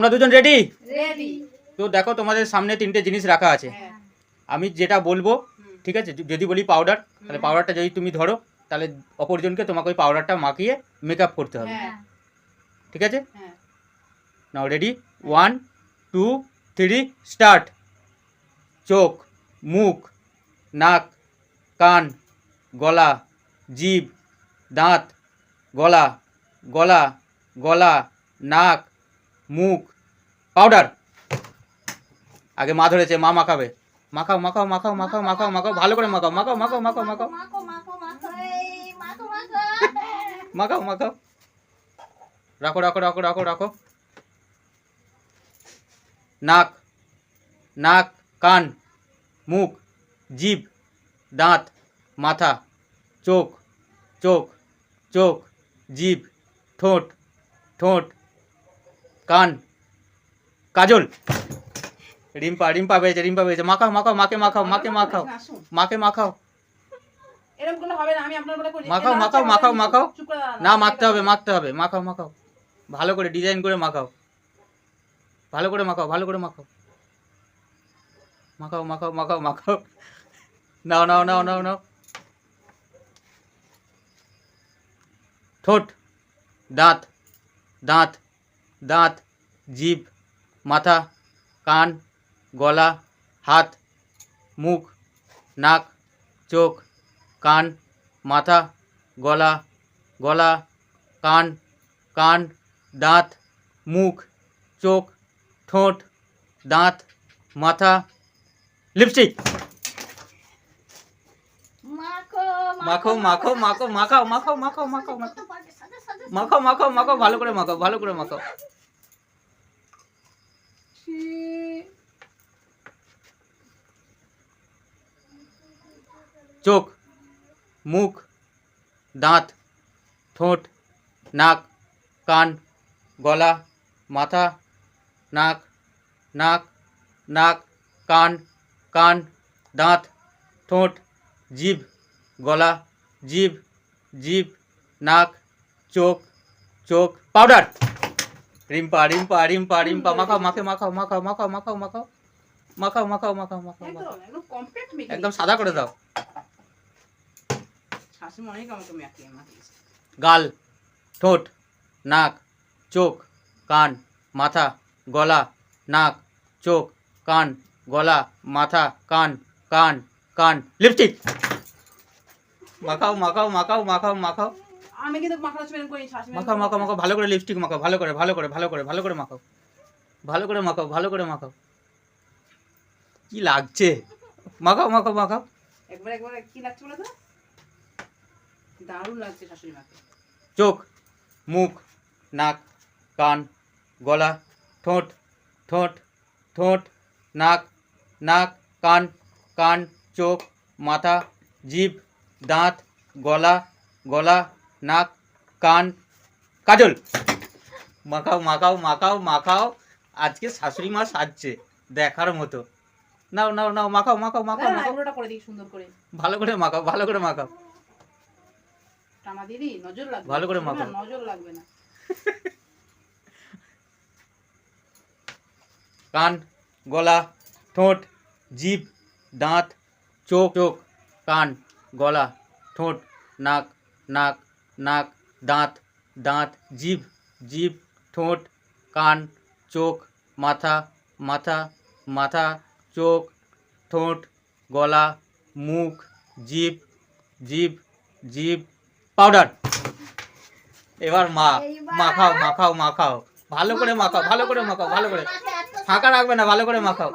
তোমরা দুজন ready? Ready. তো দেখো তোমাদের সামনে তিনটে জিনিস রাখা আছে। আমি যেটা বলবো, ঠিক আছে? যদি বলি পাউডার, তাহলে পাউডারটা যদি তুমি ধরো, তাহলে অপরজনকে তোমাকে ওই পাউডারটা মাখিয়ে মেকআপ করতে হবে। ঠিক আছে? নাও রেডি, 1 2 3 স্টার্ট। চোখ, মুখ, নাক, কান, গলা, জিভ, দাঁত, গলা, গলা, গলা, নাক, মুখ, পাউডার। আগে মা ধরেছে, মা মাখাবে। মাখাও মাখাও মাখাও মাখাও মাখাও মাখাও, ভালো করে মাখাও মাখাও মাখাও মাখাও মাখাও মাখাও মাখাও। রাখো রাখো রাখো রাখো রাখো। নাক, নাক, কান, মুখ, জিভ, দাঁত, মাথা, চোখ, চোখ, চোখ, জিভ, ঠোঁট, ঠোঁট, কান, কাজল। রিম্পা রিম্পা পেয়েছে, রিম্পা পেয়েছে। মাখাও মাখাও, মাকে মাখাও, মাকে মাখাও, মাকে মাখাও। এরকম করলে হবে না, আমি আপনার বলে করি। মাখাও মাখাও মাখাও মাখাও। না, মাখতে হবে মাখতে হবে। মাখাও মাখাও, ভালো করে ডিজাইন করে মাখাও। ভালো করে মাখাও, ভালো করে মাখাও। মাখাও মাখাও মাখাও মাখাও। নাও নাও নাও নাও নাও। ঠোঁট, দাঁত, দাঁত, দাঁত, জিভ, মাথা, কান, গলা, হাত, মুখ, নাক, চোখ, কান, মাথা, গলা, গলা, কান, কান, দাঁত, মুখ, চোখ, ঠোঁট, দাঁত, মাথা, লিপস্টিক। মাখো মাখো মাখো মাখাও মাখাও মাখাও মাখাও মাখাও মাখাও মাখাও মাখাও, ভালো করে মাখাও, ভালো করে মাখাও। চোখ, মুখ, দাঁত, ঠোঁট, নাক, কান, গলা, মাথা, নাক, নাক, নাক, কান, কান, দাঁত, ঠোঁট, জিভ, গলা, জিভ, জিভ, নাক, চোখ, চোখ, পাউডার। রিম্পা রিম্পা রিম্পা রিম্পা মাখাও, মাখে মাখাও মাখাও মাখাও মাখাও মাখাও মাখাও মাখাও মাখাও মাখাও মাখাও। একদম সাদা করে দাও। গাল, ঠোঁট, নাক, চোখ, কান, মাথা, গলা, নাক, চোখ, কান, গলা, মাথা, কান, কান, কান, লিপস্টিক। মাখাও মাখাও মাখাও মাখাও মাখাও। আমি কিন্তু মাখানো স্মেল করি, শাশুড়ি মাখাও মাখাও মাখাও, ভালো করে লিপস্টিক মাখাও, ভালো করে ভালো করে ভালো করে ভালো করে মাখাও, ভালো করে মাখাও, ভালো করে মাখাও। কি লাগছে? মাখাও মাখাও মাখাও। একবার একবার কি লাগছে বলো তো? দারুণ লাগছে শাশুড়ি মাকে। চোখ, মুখ, নাক, কান, গলা, ঠোঁট, ঠোঁট, ঠোঁট, নাক, নাক, কান, কান, চোখ, মাথা, জিভ, দাঁত, গলা, গলা, নাক, কান, কাজল। মাখাও মাখাও মাখাও মাখাও। আজকে শাশুড়ি মা সাজছে দেখার মতো। নাও নাও নাও, মাখাও মাখাও মাখাও মাখাও। পুরোটা করে দিই সুন্দর করে। ভালো করে মাখাও, ভালো করে মাখাও। টানা দিদি নজর লাগবে। ভালো করে মাখাও। নজর লাগবে না। কান, গলা, ঠোঁট, জিভ, দাঁত, চোখ, চোখ, কান, গলা, ঠোঁট, নাক, নাক, নাক, দাঁত, দাঁত, জিভ, জিভ, ঠোঁট, কান, চোখ, মাথা, মাথা, মাথা, চোখ, ঠোঁট, গলা, মুখ, জিভ, জিভ, জিভ, পাউডার। এবার মাখাও মাখাও মাখাও, ভালো করে মাখাও, ভালো করে মাখাও, ভালো করে ফাঁকা রাখবে না, ভালো করে মাখাও।